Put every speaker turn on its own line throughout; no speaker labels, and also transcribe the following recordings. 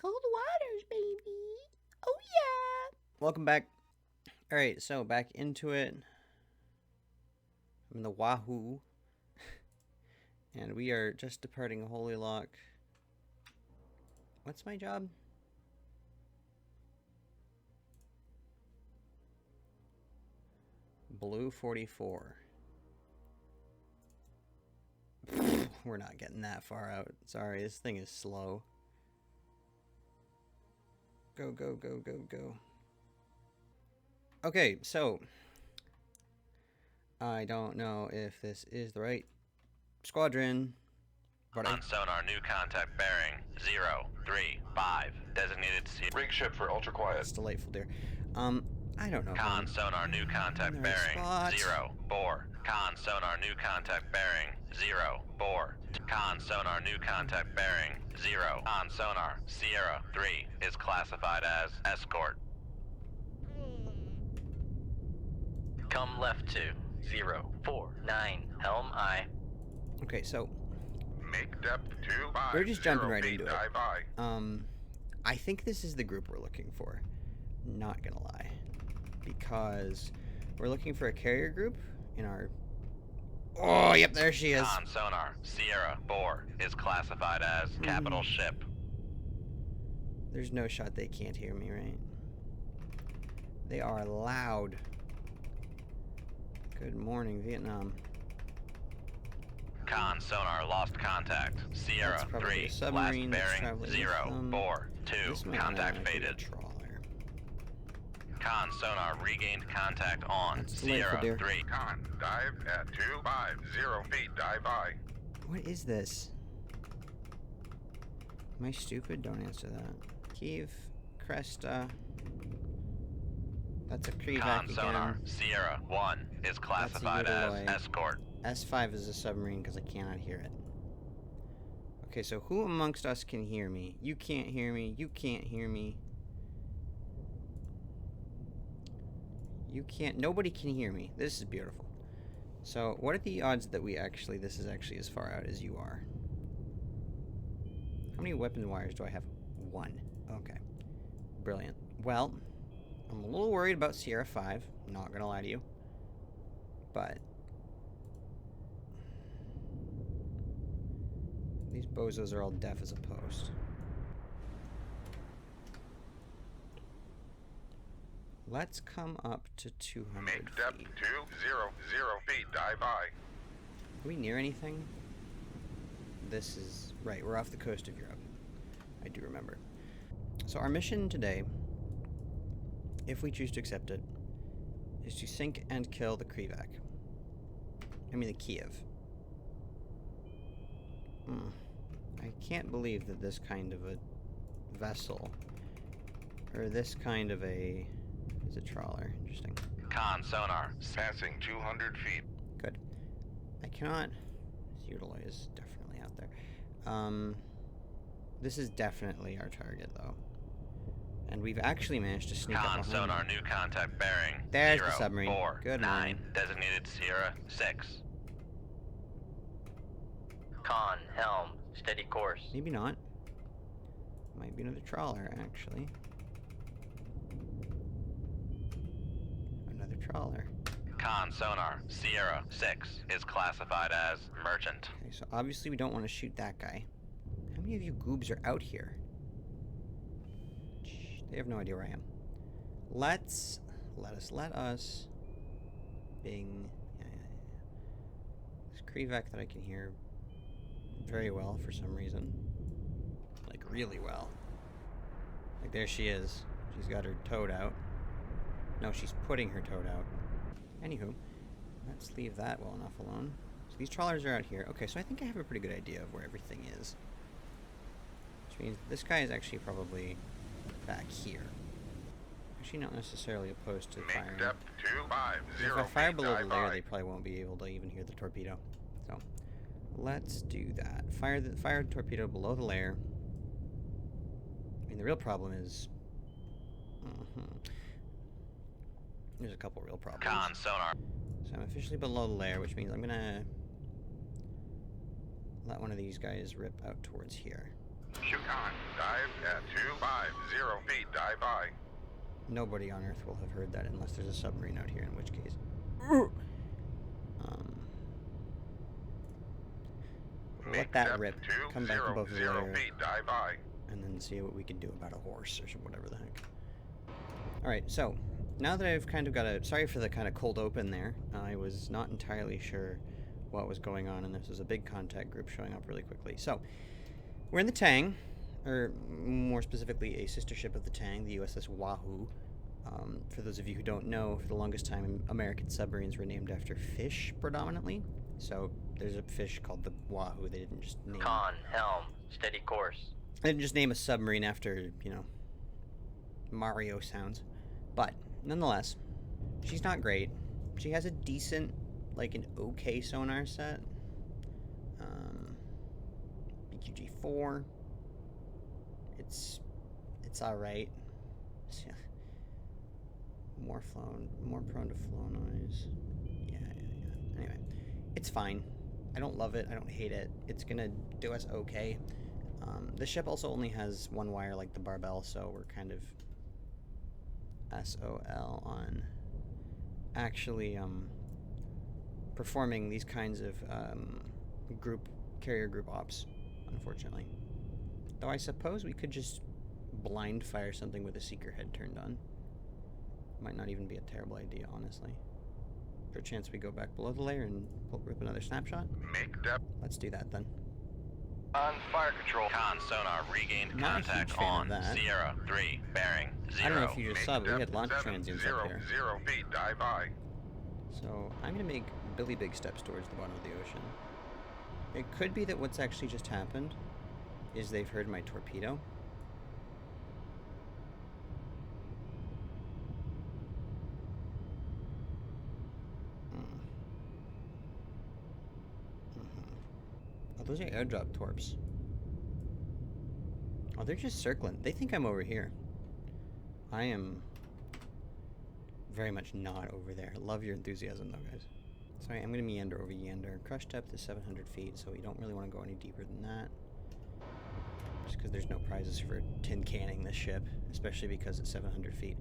Cold waters, baby. Oh, yeah. Welcome back. Alright, so back into it. I'm in the Wahoo. And we are just departing Holy Lock. What's my job? Blue 44. We're not getting that far out. Sorry, this thing is slow. Go, go, go, go, go. Okay, so I don't know if this is the right squadron. But
On sonar, new contact bearing 035. Designated C.
Rig ship for ultra quiet.
That's delightful, dear. I don't know.
Con sonar, new contact bearing 04. Con sonar, new contact bearing 04. Con sonar, new contact bearing 0. Con sonar, Sierra 3 is classified as escort. Come left to 049 Helm I.
Okay, so
Make depth 25.
we're just jumping right into it.
Dive I.
I think this is the group we're looking for. Not gonna lie, because we're looking for a carrier group in our. Oh, yep, there she is.
Con sonar, Sierra 4 is classified as capital ship.
There's no shot they can't hear me, right? They are loud. Good morning, Vietnam.
Con sonar, lost contact. Sierra
That's probably
3,
a submarine
last
that's
bearing
traveling
042.
This might
Contact
not be a
faded.
trawler.
Con sonar, regained contact on
That's delightful,
Sierra
dear.
3.
Con, dive at 250 feet. Dive I.
What is this? Am I stupid? Don't answer that. Kiev, Cresta. That's a Krivak
Con
again.
sonar, Sierra 1 is classified as
Yodel.
escort.
S5 is a submarine because I cannot hear it. Okay, so who amongst us can hear me? You can't hear me. You can't hear me. You can't. Nobody can hear me. This is beautiful. So, what are the odds that this is actually as far out as you are? How many weapon wires do I have? 1. Okay. Brilliant. Well, I'm a little worried about Sierra 5. I'm not gonna lie to you. But these bozos are all deaf as a post. Let's come up to 200
Make depth
feet.
200 feet. Dive I.
Are we near anything? This is... Right, we're off the coast of Europe. I do remember. So our mission today, if we choose to accept it, is to sink and kill the Krivak. I mean the Kiev. I can't believe that this kind of a vessel, or this kind of a... is a trawler. Interesting.
Con sonar,
Passing 200 feet.
Good. I cannot... Yodel is definitely out there. This is definitely our target, though. And we've actually managed to sneak up
Con
behind
sonar,
them.
new contact bearing
There's the submarine. Good
049.
morning.
Designated Sierra 6. Con, helm, steady course.
Maybe not. Might be another trawler, actually. Another trawler.
Con sonar, Sierra 6 is classified as merchant.
Okay, so obviously we don't want to shoot that guy. How many of you goobs are out here? Shh, they have no idea where I am. Let us bing. Yeah. This Krivak that I can hear very well for some reason. Like, really well. Like, there she is. She's got her toad out. No, she's putting her toad out. Anywho, let's leave that well enough alone. So these trawlers are out here. Okay, so I think I have a pretty good idea of where everything is. Which means this guy is actually probably back here. Actually, not necessarily opposed to firing.
Make depth 250
If I fire
feet.
below the
Dive
layer,
I.
they probably won't be able to even hear the torpedo. So, let's do that. Fire the torpedo below the layer. I mean, the real problem is... There's a couple real problems.
Con sonar,
So I'm officially below the layer, which means I'm gonna let one of these guys rip out towards here.
Yukon, dive at 0 feet, dive by.
Nobody on Earth will have heard that unless there's a submarine out here, in which case. We'll let that rip. Come back above the layer.
Feet, dive by.
And then see what we can do about a horse or whatever the heck. Alright, so now that I've kind of got a... Sorry for the kind of cold open there. I was not entirely sure what was going on, and this was a big contact group showing up really quickly. So, we're in the Tang, or more specifically a sister ship of the Tang, the USS Wahoo. For those of you who don't know, for the longest time, American submarines were named after fish, predominantly. So, there's a fish called the Wahoo. They didn't just name...
Con, helm, steady course.
They didn't just name a submarine after, you know, Mario sounds. But, nonetheless, she's not great. She has a decent, like an okay sonar set. BQG4. It's alright. More prone to flow noise. Yeah. Anyway, it's fine. I don't love it. I don't hate it. It's gonna do us okay. The ship also only has one wire like the barbell, so we're kind of SOL on actually performing these kinds of carrier group ops, unfortunately. Though I suppose we could just blind fire something with a seeker head turned on. Might not even be a terrible idea, honestly. For a chance we go back below the layer and rip another snapshot?
Make depth.
Let's do that then.
On fire control. Con sonar regained contact on Sierra 3, bearing 0.
I don't know if you just saw, but we had launch
7,
transients
0,
up here.
0 feet, dive by.
So I'm going to make Billy Big steps towards the bottom of the ocean. It could be that what's actually just happened is they've heard my torpedo. Oh, those are airdrop torps. Oh, they're just circling. They think I'm over here. I am very much not over there. Love your enthusiasm, though, guys. Sorry, I'm going to meander over Yander. Crush depth is 700 feet, so we don't really want to go any deeper than that. Just because there's no prizes for tin canning this ship, especially because it's 700 feet.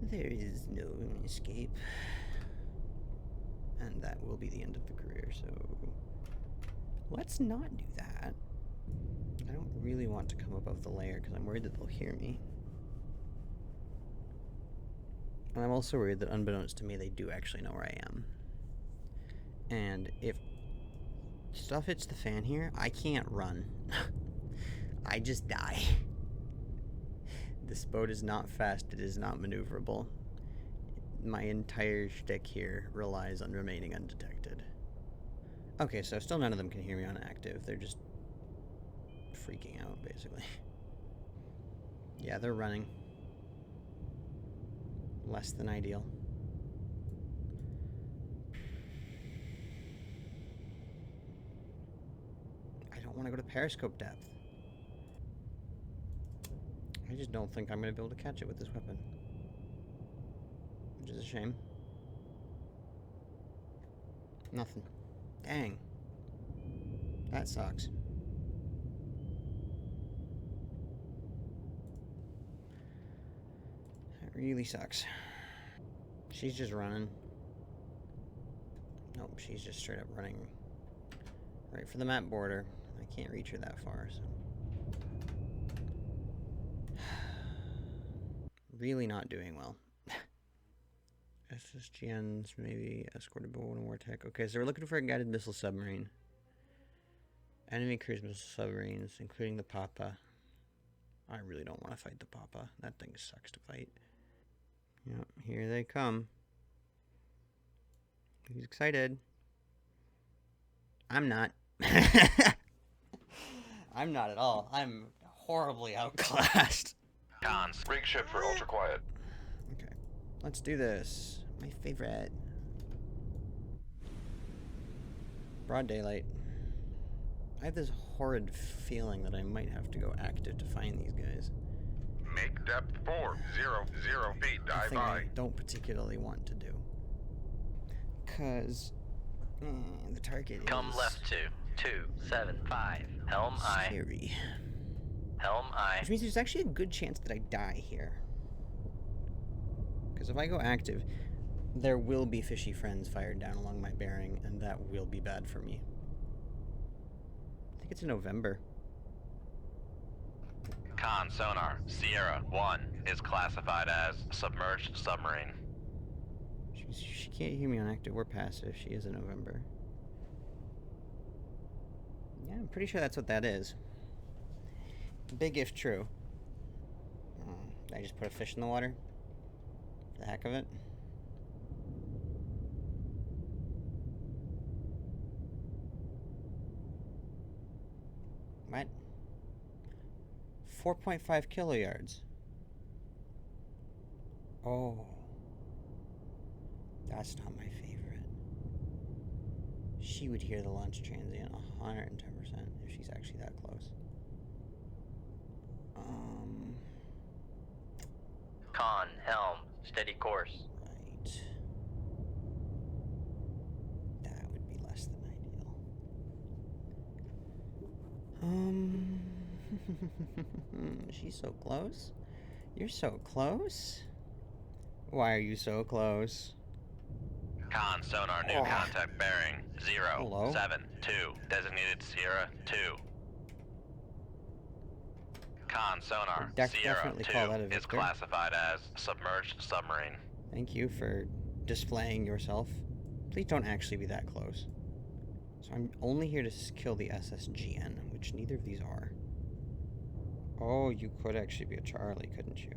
There is no escape. And that will be the end of the career, so... let's not do that. I don't really want to come above the layer because I'm worried that they'll hear me. And I'm also worried that unbeknownst to me, they do actually know where I am. And if stuff hits the fan here, I can't run. I just die. This boat is not fast, it is not maneuverable. My entire shtick here relies on remaining undetected. Okay, so still none of them can hear me on active. They're just freaking out, basically. Yeah, they're running. Less than ideal. I don't want to go to periscope depth. I just don't think I'm going to be able to catch it with this weapon. Which is a shame. Nothing. Dang. That sucks. That really sucks. She's just running. Nope, she's just straight up running right for the map border. I can't reach her that far, so... really not doing well. SSGNs, maybe escorted by one more tech. Okay, so we're looking for a guided missile submarine. Enemy cruise missile submarines, including the Papa. I really don't want to fight the Papa. That thing sucks to fight. Yep, here they come. He's excited. I'm not. I'm not at all. I'm horribly outclassed.
Cons.
Rig ship for ultra quiet.
Okay, let's do this. My favorite. Broad daylight. I have this horrid feeling that I might have to go active to find these guys.
Make depth 4, 0, 0 feet,
The
dive
thing
by.
I don't particularly want to do. Because the target
Come
is
left to 275. Helm I.
scary.
Helm I.
Which means there's actually a good chance that I die here. Because if I go active, there will be fishy friends fired down along my bearing, and that will be bad for me. I think it's in November.
Con sonar, Sierra 1 is classified as submerged submarine.
She can't hear me on active or passive. She is in November. Yeah, I'm pretty sure that's what that is. Big if true. Did I just put a fish in the water? For the heck of it? What? 4.5 kiloyards. Oh. That's not my favorite. She would hear the launch transient 110% if she's actually that close.
Con, helm, steady course.
Right. That would be less than ideal. She's so close. You're so close. Why are you so close?
Con sonar, new contact bearing 072, designated Sierra 2. Con sonar, Sierra 2 is classified as submerged submarine.
Thank you for displaying yourself. Please don't actually be that close. So I'm only here to kill the SSGN, which neither of these are. Oh, you could actually be a Charlie, couldn't you?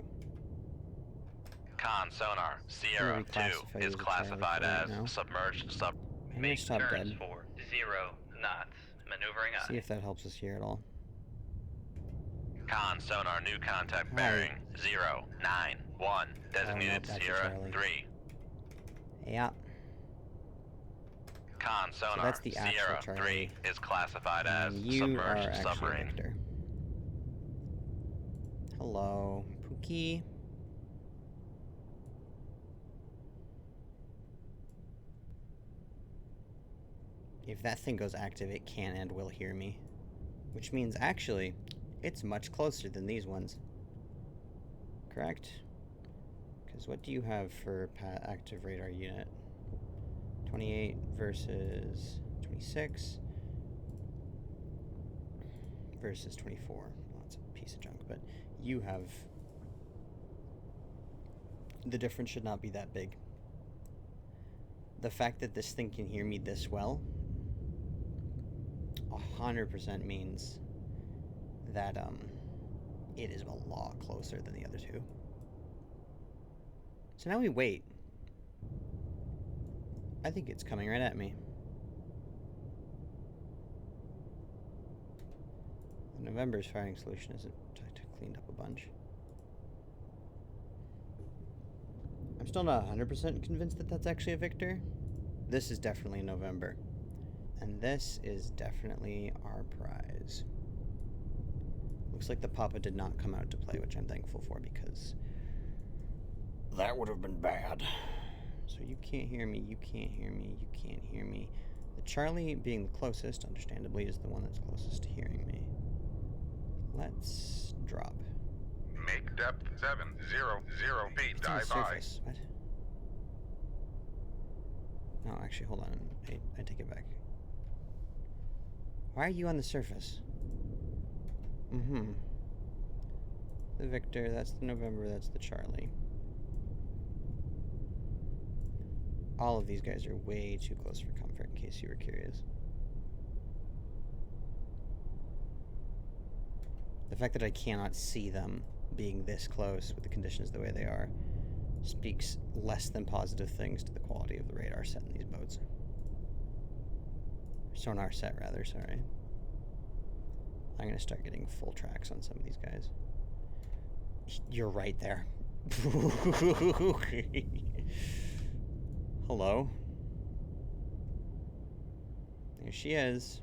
Con sonar, Sierra 2 is classified as submerged sub.
I'm gonna stop dead.
For 0 knots. Maneuvering
See if that helps us here at all.
Con sonar, new contact bearing 091, designated Sierra 3.
Yeah.
Con sonar,
So that's the
Sierra
actual
3 is classified as
you
submerged
are
submarine.
Victor. Hello, Pookie. If that thing goes active, it can and will hear me. Which means, actually, it's much closer than these ones. Correct? Because what do you have for active radar unit? 28 versus 26 versus 24. Well, that's a piece of junk, but you have... The difference should not be that big. The fact that this thing can hear me this well 100% means that it is a lot closer than the other two. So now we wait. I think it's coming right at me. The November's firing solution isn't cleaned up a bunch. I'm still not 100% convinced that that's actually a Victor. This is definitely November. And this is definitely our prize. Looks like the Papa did not come out to play, which I'm thankful for, because that would have been bad. So you can't hear me, you can't hear me, you can't hear me. The Charlie, being the closest, understandably, is the one that's closest to hearing me. Let's drop.
Make depth 700 feet.
It's on the
Dive by.
surface. What? No, actually, hold on. I take it back. Why are you on the surface? The Victor, that's the November, that's the Charlie. All of these guys are way too close for comfort, in case you were curious. The fact that I cannot see them being this close with the conditions the way they are speaks less than positive things to the quality of the radar set in these boats. Sonar set, rather, sorry. I'm going to start getting full tracks on some of these guys. You're right there. Hello? There she is.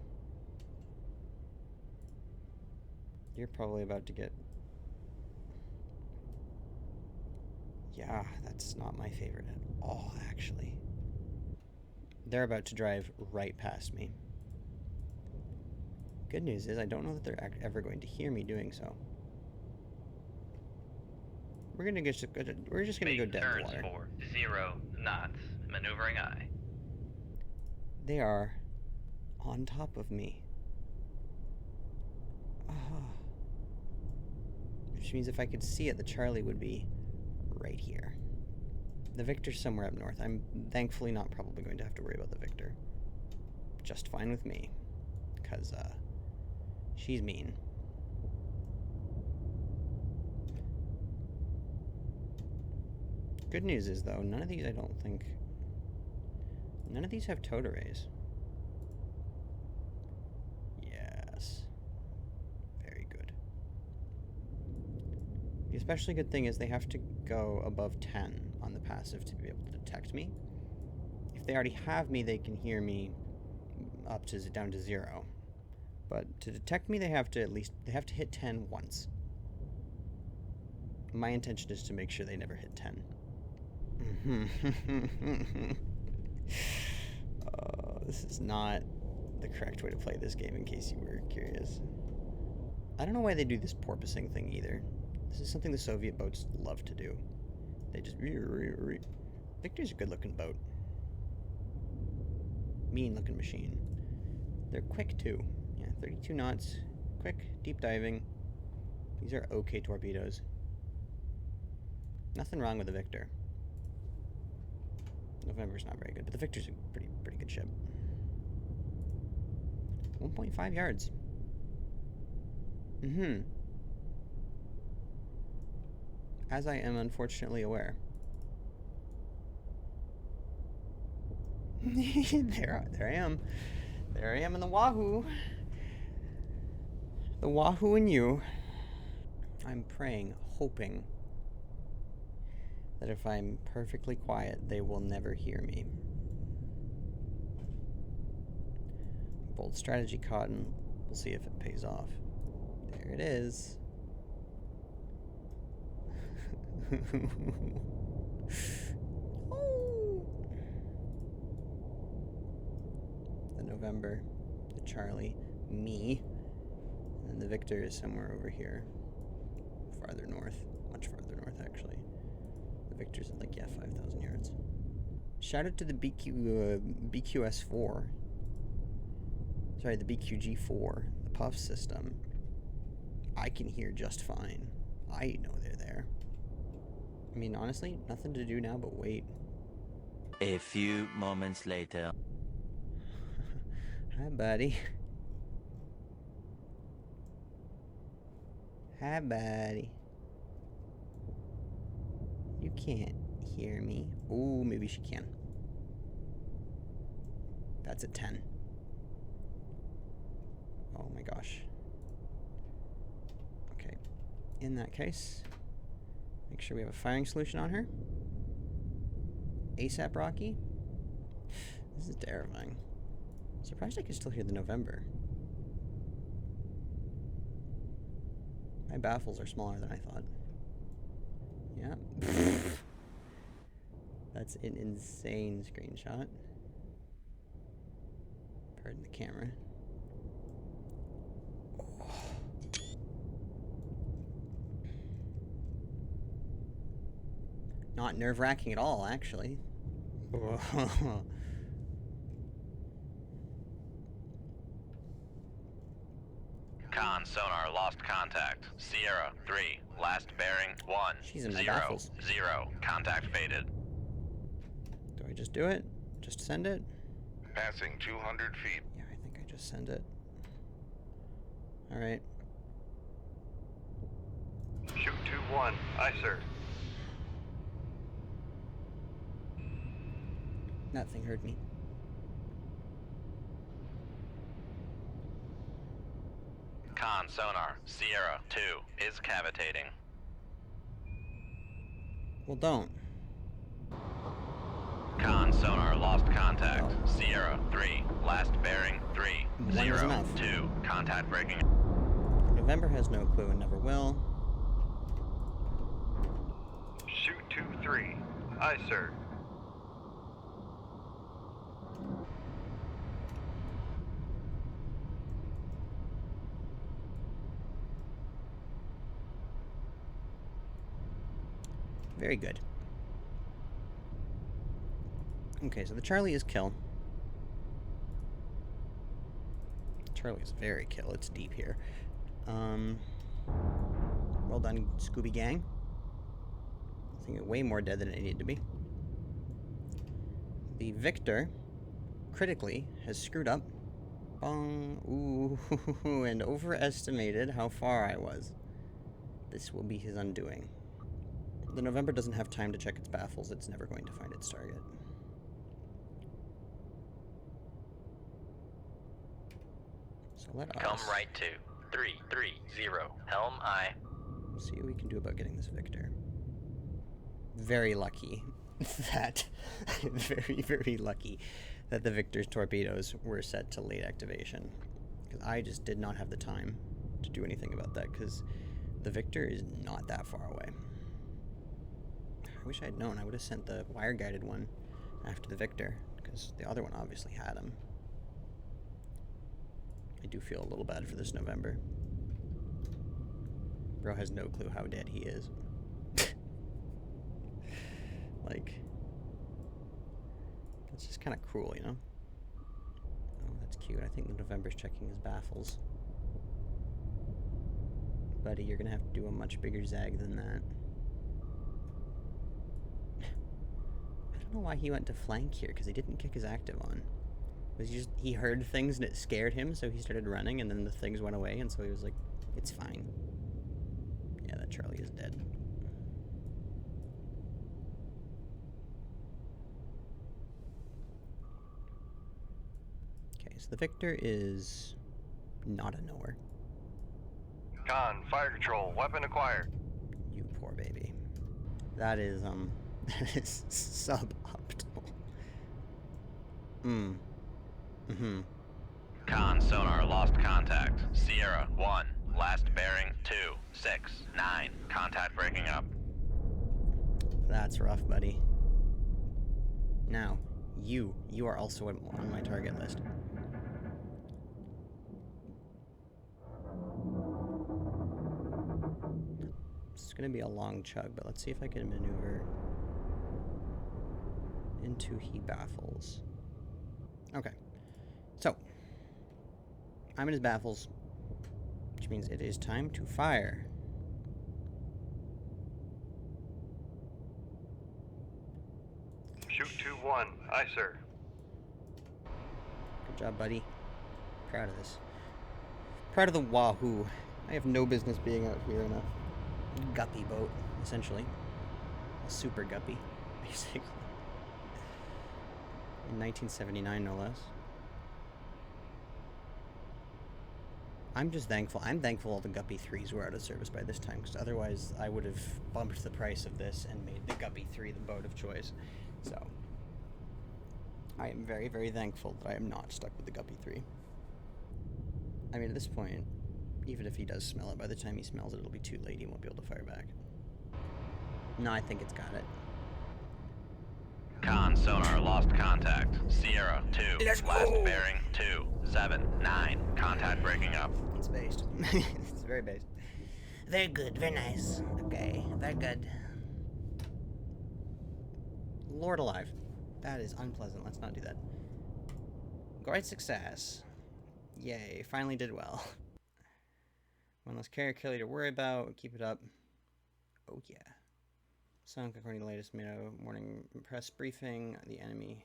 You're probably about to get... Yeah, that's not my favorite at all, actually. They're about to drive right past me. Good news is I don't know that they're ever going to hear me doing so. we're just gonna go
Make
dead in the
turns
water.
for 0 knots. Maneuvering aye.
They are on top of me. Ah. Which means if I could see it, the Charlie would be right here. The Victor's somewhere up north. I'm thankfully not probably going to have to worry about the Victor. Just fine with me. Because, she's mean. Good news is, though, none of these, I don't think... None of these have towed arrays. Yes. Very good. The especially good thing is they have to go above 10 on the passive to be able to detect me. If they already have me, they can hear me up to down to 0. But to detect me, they have to hit 10 once. My intention is to make sure they never hit 10. This is not the correct way to play this game, in case you were curious. I don't know why they do this porpoising thing either. This is something the Soviet boats love to do. They just... Victor's a good-looking boat. Mean-looking machine. They're quick, too. Yeah, 32 knots. Quick, deep diving. These are okay torpedoes. Nothing wrong with the Victor. November's not very good, but the Victor's a pretty good ship. 1.5 yards. As I am unfortunately aware. there I am. There I am in the Wahoo. The Wahoo and you. I'm praying, hoping that if I'm perfectly quiet, they will never hear me. Bold strategy, Cotton. We'll see if it pays off. There it is. Oh. The November, the Charlie, me, and the Victor is somewhere over here. Farther north. Much farther north, actually. The Victor's at, like, 5,000 yards. Shout out to the BQS4. Sorry, the BQG4, the puff system. I can hear just fine. I know they're there. I mean, honestly, nothing to do now but wait.
A few moments later.
Hi, buddy. Hi, buddy. You can't hear me. Ooh, maybe she can. That's a 10. Oh my gosh. Okay. In that case, make sure we have a firing solution on her. ASAP Rocky. This is terrifying. Surprised I can still hear the November. My baffles are smaller than I thought. Yeah. That's an insane screenshot. Pardon the camera. Not nerve-wracking at all, actually.
Con sonar lost contact. Sierra 3. Last bearing 1.
She's in my
0.
baffles.
0. Contact faded.
Do I just do it? Just send it?
Passing 200 feet.
Yeah, I think I just send it. Alright.
Shoot 2-1. Aye, sir.
That thing heard me.
Con sonar. Sierra 2 is cavitating.
Well, don't.
Con sonar lost contact. Sierra 3. Last bearing 3.
One is
0.
enough.
2. Contact breaking.
November has no clue and never will.
Shoot 2-3. Aye, sir.
Very good. Okay, so the Charlie is kill. Charlie is very kill. It's deep here. Well done, Scooby Gang. I think way more dead than it needed to be. The Victor, critically, has screwed up. Bong. Ooh, and overestimated how far I was. This will be his undoing. The November doesn't have time to check its baffles. It's never going to find its target. So let us...
Come right to 330, helm I.
see what we can do about getting this Victor. Very lucky that... very, very lucky that the Victor's torpedoes were set to late activation. Because I just did not have the time to do anything about that, because the Victor is not that far away. I wish I'd known. I would have sent the wire-guided one after the Victor, because the other one obviously had him. I do feel a little bad for this November. Bro has no clue how dead he is. Like, it's just kind of cruel, you know? Oh, that's cute. I think the November's checking his baffles. Buddy, you're gonna have to do a much bigger zag than that. I don't know why he went to flank here, because he didn't kick his active on. Was he heard things and it scared him, so he started running, and then the things went away, and so he was like, it's fine. Yeah, that Charlie is dead. Okay, so the Victor is not a knower.
Con, fire control, weapon acquired.
You poor baby. That is, that is suboptimal.
Con sonar lost contact. Sierra 1, last bearing 269. Contact breaking up.
That's rough, buddy. Now, you are also on my target list. It's gonna be a long chug, but let's see if I can maneuver into he baffles. Okay, so I'm in his baffles, which means it is time to fire.
Shoot 2-1. Aye, sir.
Good job, buddy. Proud of this. Proud of the Wahoo. I have no business being out here in a guppy boat, essentially. A super guppy, basically. In 1979, no less. I'm just thankful. I'm thankful all the Guppy 3s were out of service by this time, because otherwise I would have bumped the price of this and made the Guppy 3 the boat of choice. So, I am very, very thankful that I am not stuck with the Guppy 3. I mean, at this point, even if he does smell it, by the time he smells it, it'll be too late. He won't be able to fire back. No, I think it's got it.
Con sonar lost contact. Sierra 2,
Let's
last
go.
bearing 279. Contact breaking up.
It's based. It's very based. Very good, very nice. Okay, very good. Lord alive. That is unpleasant. Let's not do that. Great success. Yay, finally did well. One less carrier killer to worry about. Keep it up. Oh yeah. Sunk according to the latest morning press briefing. The enemy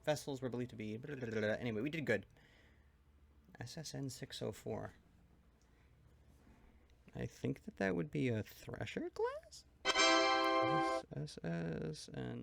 vessels were believed to be... Anyway, we did good. SSN 604. I think that would be a Thresher class? SSN...